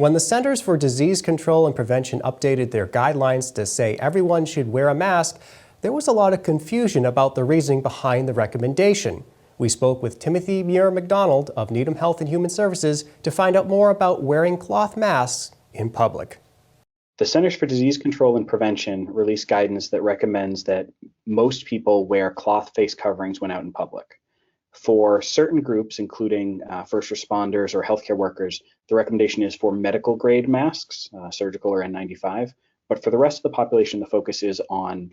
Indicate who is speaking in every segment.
Speaker 1: When the Centers for Disease Control and Prevention updated their guidelines to say everyone should wear a mask, there was a lot of confusion about the reasoning behind the recommendation. We spoke with Muir McDonald of Needham Health and Human Services to find out more about wearing cloth masks in public.
Speaker 2: The Centers for Disease Control and Prevention released guidance that recommends that most people wear cloth face coverings when out in public. For certain groups, including first responders or healthcare workers, the recommendation is for medical grade masks, surgical or N95. But for the rest of the population, the focus is on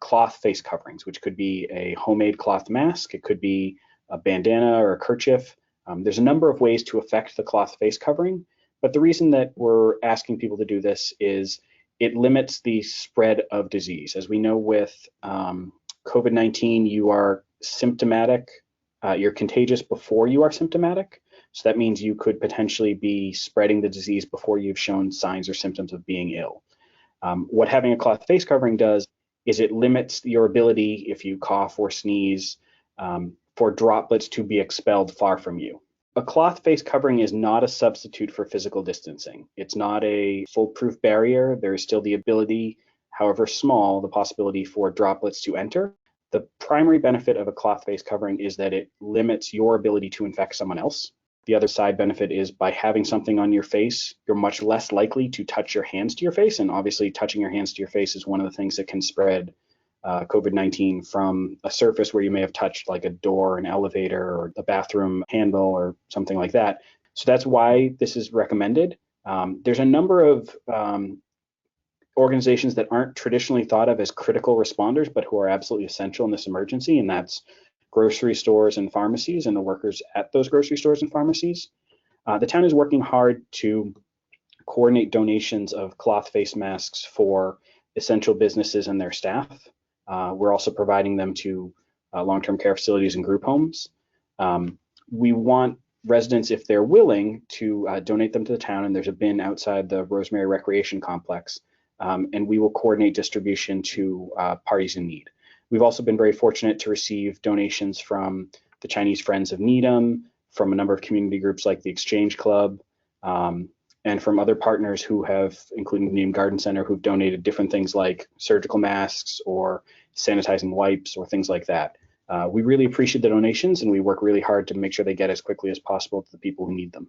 Speaker 2: cloth face coverings, which could be a homemade cloth mask, it could be a bandana or a kerchief. There's a number of ways to affect the cloth face covering, but the reason that we're asking people to do this is it limits the spread of disease. As we know with COVID-19, you are symptomatic, you're contagious before you are symptomatic. So that means you could potentially be spreading the disease before you've shown signs or symptoms of being ill. What having a cloth face covering does is it limits your ability, if you cough or sneeze, for droplets to be expelled far from you. A cloth face covering is not a substitute for physical distancing. It's not a foolproof barrier. There is still the ability, however small, the possibility for droplets to enter. The primary benefit of a cloth face covering is that it limits your ability to infect someone else. The other side benefit is by having something on your face, you're much less likely to touch your hands to your face. And obviously touching your hands to your face is one of the things that can spread COVID-19 from a surface where you may have touched like a door, an elevator, or a bathroom handle or something like that. So that's why this is recommended. There's a number of organizations that aren't traditionally thought of as critical responders, but who are absolutely essential in this emergency, and that's grocery stores and pharmacies and the workers at those grocery stores and pharmacies. The town is working hard to coordinate donations of cloth face masks for essential businesses and their staff. We're also providing them to long-term care facilities and group homes. We want residents, if they're willing, to donate them to the town, and there's a bin outside the Rosemary Recreation Complex, and we will coordinate distribution to parties in need. We've also been very fortunate to receive donations from the Chinese Friends of Needham, from a number of community groups like the Exchange Club, and from other partners who have, including the Needham Garden Center, who've donated different things like surgical masks or sanitizing wipes or things like that. We really appreciate the donations, and we work really hard to make sure they get as quickly as possible to the people who need them.